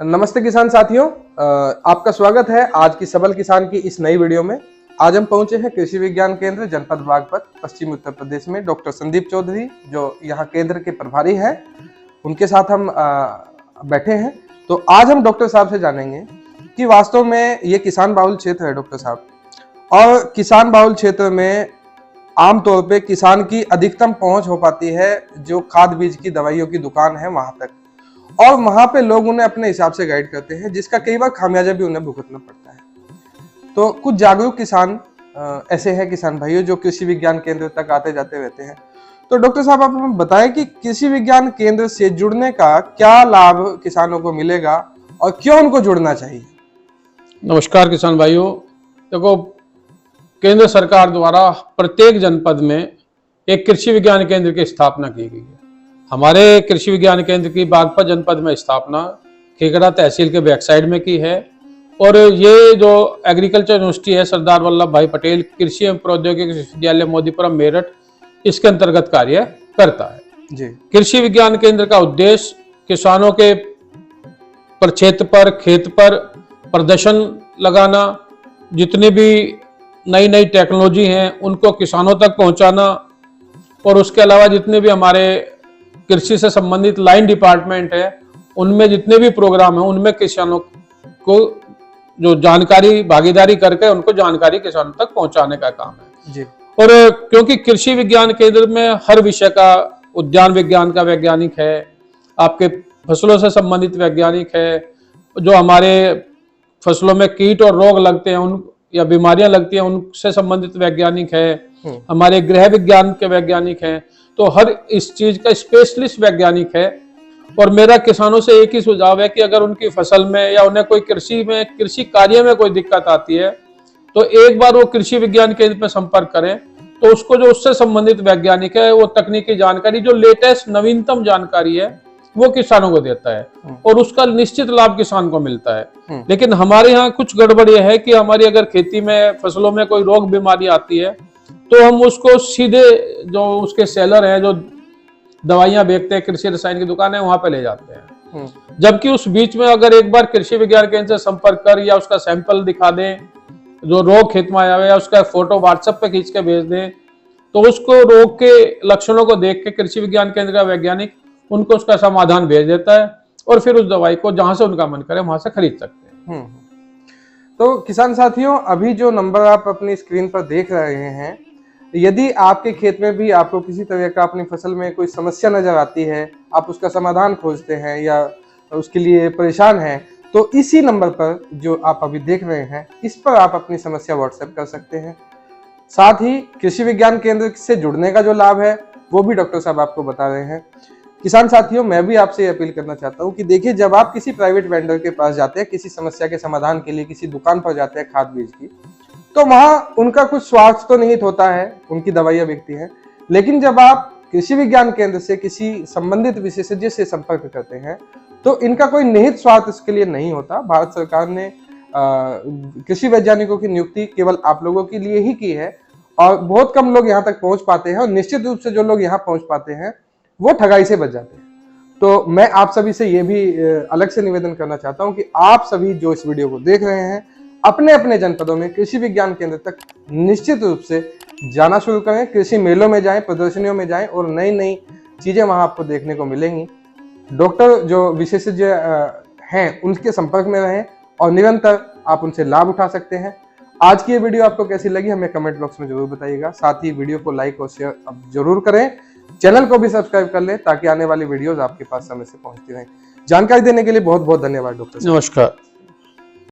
नमस्ते किसान साथियों, आपका स्वागत है आज की सबल किसान की इस नई वीडियो में। आज हम पहुंचे हैं कृषि विज्ञान केंद्र जनपद बागपत पश्चिमी उत्तर प्रदेश में। डॉक्टर संदीप चौधरी जो यहाँ केंद्र के प्रभारी हैं, उनके साथ हम बैठे हैं। तो आज हम डॉक्टर साहब से जानेंगे कि वास्तव में ये किसान बाहुल क्षेत्र है डॉक्टर साहब, और किसान बाहुल क्षेत्र में आमतौर पे किसान की अधिकतम पहुंच हो पाती है जो खाद बीज की दवाइयों की दुकान है वहां तक, और वहां पे लोग उन्हें अपने हिसाब से गाइड करते हैं, जिसका कई बार खामियाजा भी उन्हें भुगतना पड़ता है। तो कुछ जागरूक किसान ऐसे हैं किसान भाइयों जो कृषि विज्ञान केंद्र तक आते जाते रहते हैं। तो डॉक्टर साहब आप हमें बताएं कि कृषि विज्ञान केंद्र से जुड़ने का क्या लाभ किसानों को मिलेगा और क्यों उनको जुड़ना चाहिए। नमस्कार किसान भाइयों, देखो केंद्र सरकार द्वारा प्रत्येक जनपद में एक कृषि विज्ञान केंद्र की स्थापना की गई है। हमारे कृषि विज्ञान केंद्र की बागपत जनपद में स्थापना खेगड़ा तहसील के बैक साइड में की है, और ये जो एग्रीकल्चर यूनिवर्सिटी है सरदार वल्लभ भाई पटेल कृषि एवं प्रौद्योगिकी विश्वविद्यालय मोदीपुरम मेरठ, इसके अंतर्गत कार्य करता है जी। कृषि विज्ञान केंद्र का उद्देश्य किसानों के क्षेत्र पर खेत पर प्रदर्शन लगाना, जितनी भी नई नई टेक्नोलॉजी हैं उनको किसानों तक पहुंचाना, और उसके अलावा जितने भी हमारे कृषि से संबंधित लाइन डिपार्टमेंट है उनमें जितने भी प्रोग्राम है उनमें किसानों को जो जानकारी भागीदारी करके उनको जानकारी किसानों तक पहुंचाने का काम है जी। और क्योंकि कृषि विज्ञान केंद्र में हर विषय का, उद्यान विज्ञान का वैज्ञानिक है, आपके फसलों से संबंधित वैज्ञानिक है, जो हमारे फसलों में कीट और रोग लगते हैं उन या बीमारियां लगती हैं उनसे संबंधित वैज्ञानिक है, हमारे गृह विज्ञान के वैज्ञानिक हैं, तो हर इस चीज का स्पेशलिस्ट वैज्ञानिक है। और मेरा किसानों से एक ही सुझाव है कि अगर उनकी फसल में या उन्हें कोई कृषि कार्य में कोई दिक्कत आती है तो एक बार वो कृषि विज्ञान केंद्र पर संपर्क करें, तो उसको जो उससे संबंधित वैज्ञानिक है वो तकनीकी जानकारी, जो लेटेस्ट नवीनतम जानकारी है वो किसानों को देता है, और उसका निश्चित लाभ किसान को मिलता है। लेकिन हमारे यहाँ कुछ गड़बड़ यह है कि हमारी अगर खेती में फसलों में कोई रोग बीमारी आती है तो हम उसको सीधे जो उसके सेलर हैं जो दवाइयां बेचते हैं, कृषि रसायन की दुकान है, वहां पे ले जाते हैं। जबकि उस बीच में अगर एक बार कृषि विज्ञान केंद्र से संपर्क कर या उसका सैंपल दिखा दें जो रोग खेत में आया हुआ है, उसका फोटो व्हाट्सएप पे खींच के भेज दें, तो उसको रोग के लक्षणों को देख के कृषि विज्ञान केंद्र का वैज्ञानिक उनको उसका समाधान भेज देता है, और फिर उस दवाई को जहां से उनका मन करे वहां से खरीद सकते हैं। तो किसान साथियों, अभी जो नंबर आप अपनी स्क्रीन पर देख रहे हैं, यदि आपके खेत में भी आपको किसी तरह का अपनी फसल में कोई समस्या नजर आती है, आप उसका समाधान खोजते हैं या उसके लिए परेशान हैं, तो इसी नंबर पर जो आप अभी देख रहे हैं इस पर आप अपनी समस्या व्हाट्सएप कर सकते हैं। साथ ही कृषि विज्ञान केंद्र से जुड़ने का जो लाभ है वो भी डॉक्टर साहब आपको बता रहे हैं। किसान साथियों, मैं भी आपसे अपील करना चाहता हूं कि देखिए, जब आप किसी प्राइवेट वेंडर के पास जाते हैं किसी समस्या के समाधान के लिए, किसी दुकान पर जाते हैं खाद बीज की, तो वहां उनका कुछ स्वार्थ तो निहित होता है, उनकी दवाइयां बिकती हैं। लेकिन जब आप कृषि विज्ञान केंद्र से किसी संबंधित विशेषज्ञ से संपर्क करते हैं तो इनका कोई निहित स्वार्थ इसके लिए नहीं होता। भारत सरकार ने कृषि वैज्ञानिकों की नियुक्ति केवल आप लोगों के लिए ही की है, और बहुत कम लोग यहाँ तक पहुंच पाते हैं, और निश्चित रूप से जो लोग यहाँ पहुंच पाते हैं वो ठगाई से बच जाते हैं। तो मैं आप सभी से ये भी अलग से निवेदन करना चाहता हूं कि आप सभी जो इस वीडियो को देख रहे हैं अपने अपने जनपदों में कृषि विज्ञान केंद्र तक निश्चित रूप से जाना शुरू करें। कृषि मेलों में जाएं, प्रदर्शनियों में जाएं, और नई नई चीजें वहां आपको देखने को मिलेंगी। डॉक्टर जो विशेषज्ञ हैं उनके संपर्क में रहें और निरंतर आप उनसे लाभ उठा सकते हैं। आज की ये वीडियो आपको कैसी लगी हमें कमेंट बॉक्स में जरूर बताइएगा। साथ ही वीडियो को लाइक और शेयर अब जरूर करें, चैनल को भी सब्सक्राइब कर लें ताकि आने वाली वीडियोस आपके पास समय से पहुंचती रहें। जानकारी देने के लिए बहुत बहुत धन्यवाद डॉक्टर। नमस्कार।